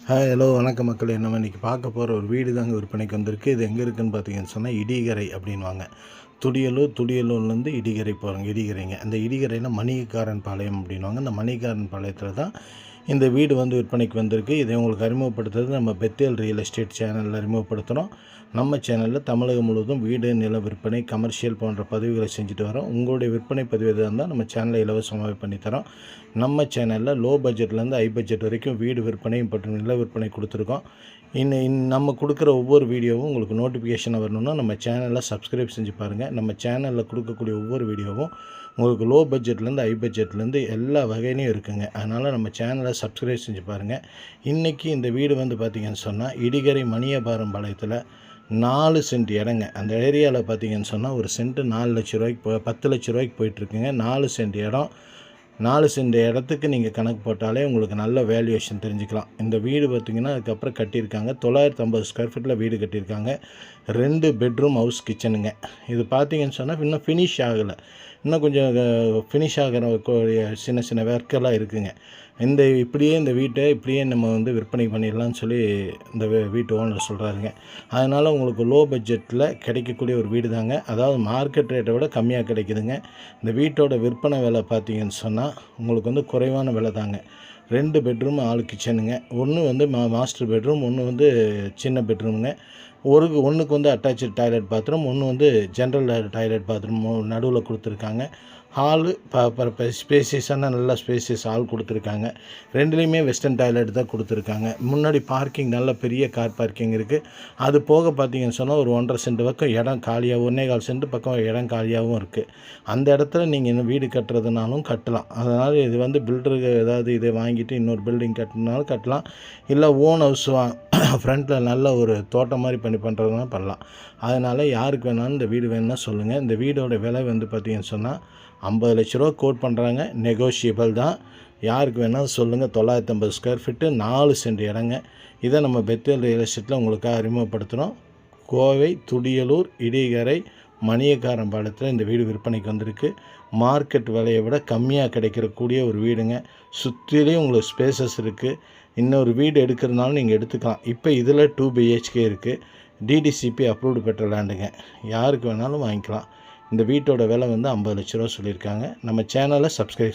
Hello வணக்கம் மக்களே. நம்ம இன்றைக்கி பார்க்க போகிற ஒரு வீடு தாங்க விற்பனைக்கு வந்திருக்கு. இது எங்கே இருக்குதுன்னு பார்த்தீங்கன்னு சொன்னால் இடிகரை அப்படின்வாங்க. துடியலூர்லேருந்து இடிகரை போகிறாங்க. இடிகரைங்க, அந்த இடிகரையில் மணிகாரன் பாளையம் அப்படின்வாங்க. அந்த மணிகாரன் பாளையத்தில் தான் இந்த வீடு வந்து விற்பனைக்கு வந்திருக்கு. இதை உங்களுக்கு அறிமுகப்படுத்துறது நம்ம பெத்தேல் ரியல் எஸ்டேட் சேனலில் அறிமுகப்படுத்துகிறோம். நம்ம சேனலில் தமிழகம் முழுவதும் வீடு, நில விற்பனை, கமர்ஷியல் போன்ற பதிவுகளை செஞ்சுட்டு வரோம். உங்களுடைய விற்பனை பதிவு எதாக இருந்தால் நம்ம சேனலில் இலவசமாகவே பண்ணித்தரோம். நம்ம சேனலில் லோ பட்ஜெட்லேருந்து ஹை பட்ஜெட் வரைக்கும் வீடு விற்பனை மற்றும் நில விற்பனை கொடுத்துருக்கோம். நம்ம கொடுக்குற ஒவ்வொரு வீடியோவும் உங்களுக்கு நோட்டிஃபிகேஷன் வரணும்னா நம்ம சேனலில் சப்ஸ்கிரைப் செஞ்சு பாருங்கள். நம்ம சேனலில் கொடுக்கக்கூடிய ஒவ்வொரு வீடியோவும் உங்களுக்கு லோ பட்ஜெட்லேருந்து ஹை பட்ஜெட்லேருந்து எல்லா வகையிலையும் இருக்குங்க. அதனால் நம்ம சேனலை சப்ஸ்கிரைப் செஞ்சு பாருங்கள். இன்றைக்கி இந்த வீடு வந்து பார்த்திங்கன்னு சொன்னால் இடிகரை மணியபாரம் பாளையத்தில் 4 சென்ட் இடங்க. அந்த ஏரியாவில் பார்த்திங்கன்னு சொன்னால் ஒரு சென்ட்டு 4 லட்ச ரூபாய்க்கு 10 லட்ச ரூபாய்க்கு போயிட்டுருக்குங்க. 4 சென்ட் இடம். 4 சென்ட் இடத்துக்கு நீங்கள் கணக்கு போட்டாலே உங்களுக்கு நல்ல வேல்யூவேஷன் தெரிஞ்சுக்கலாம். இந்த வீடு பார்த்திங்கன்னா அதுக்கப்புறம் கட்டியிருக்காங்க. 950 ஸ்கொயர் ஃபீட்டில் வீடு கட்டியிருக்காங்க. 2 பெட்ரூம் ஹவுஸ் கிச்சனுங்க. இது பார்த்திங்கன்னு சொன்னால் இன்னும் ஃபினிஷ் ஆகலை. இன்னும் கொஞ்சம் ஃபினிஷ் ஆகிற சின்ன சின்ன ஒர்க்கெல்லாம் இருக்குதுங்க. இந்த வீட்டை இப்படியே நம்ம வந்து விற்பனை பண்ணிடலாம்னு சொல்லி இந்த வீட்டு ஓனர் சொல்கிறாருங்க. அதனால் உங்களுக்கு லோ பட்ஜெட்டில் கிடைக்கக்கூடிய ஒரு வீடு தாங்க. அதாவது மார்க்கெட் ரேட்டை விட கம்மியாக கிடைக்குதுங்க. இந்த வீட்டோட விற்பனை விலை பார்த்திங்கன்னு சொன்னால் உங்களுக்கு வந்து குறைவான விலை தாங்க. 2 பெட்ரூம் 4 கிச்சனுங்க. ஒன்று வந்து மாஸ்டர் பெட்ரூம், ஒன்று வந்து சின்ன பெட்ரூமுங்க. ஒன்றுக்கு வந்து அட்டாச்சு டாய்லெட் பாத்ரூம், ஒன்று வந்து ஜென்ரல் டாய்லெட் பாத்ரூம் நடுவில் கொடுத்துருக்காங்க. ஹாலு ஸ்பேசியஸான நல்ல ஸ்பேசியஸ் ஹால் கொடுத்துருக்காங்க. 2லேயுமே வெஸ்டர்ன் டாய்லெட் தான் கொடுத்துருக்காங்க. முன்னாடி பார்க்கிங் நல்ல பெரிய கார் பார்க்கிங் இருக்குது. அது போக பார்த்திங்கன்னு சொன்னால் ஒரு 1.5 சென்ட் பக்கம் இடம் காலியாக, 1.25 சென்ட் பக்கம் இடம் காலியாகவும் இருக்குது. அந்த இடத்துல நீங்கள் இன்னும் வீடு கட்டுறதுனாலும் கட்டலாம். அதனால் இது வந்து பில்டருக்கு ஏதாவது இதை வாங்கிட்டு இன்னொரு பில்டிங் கட்டினாலும் கட்டலாம். இல்லை ஓன் ஹவுஸ் ஃப்ரண்ட்டில் நல்ல ஒரு தோட்டம் மாதிரி பண்ணுறதுனா பண்ணலாம். அதனால் யாருக்கு வேணாலும் இந்த வீடு வேணும்னா சொல்லுங்கள். இந்த வீடோட விலை வந்து பார்த்திங்கன்னு சொன்னால் 50 லட்ச ரூபா கோட் பண்ணுறாங்க. நெகோஷியபிள் தான். யாருக்கு வேணாலும் சொல்லுங்கள். 950 ஸ்கொயர் ஃபீட்டு 4 சென்ட் இடங்க. இதை நம்ம பெத்தேல் ரியல் எஸ்டேட்டில் உங்களுக்காக அறிமுகப்படுத்துகிறோம். கோவை துடியலூர் இடிகரை மணியக்காரம்பாளையத்தில் இந்த வீடு விற்பனைக்கு வந்திருக்கு. மார்க்கெட் விலையை விட கம்மியாக கிடைக்கக்கூடிய ஒரு வீடுங்க. சுற்றிலையும் உங்களுக்கு ஸ்பேசஸ் இருக்குது. இன்னொரு வீடு எடுக்கிறதுனாலும் நீங்கள் எடுத்துக்கலாம். இப்போ இதில் 2 BHK இருக்குது. டிடிசிபி அப்ரூவ்டு பெற்ற லேண்டுங்க. யாருக்கு வேணாலும் வாங்கிக்கலாம். இந்த வீட்டோட விலை வந்து 50 லட்ச ரூபா சொல்லியிருக்காங்க. நம்ம சேனலை சப்ஸ்கிரைப்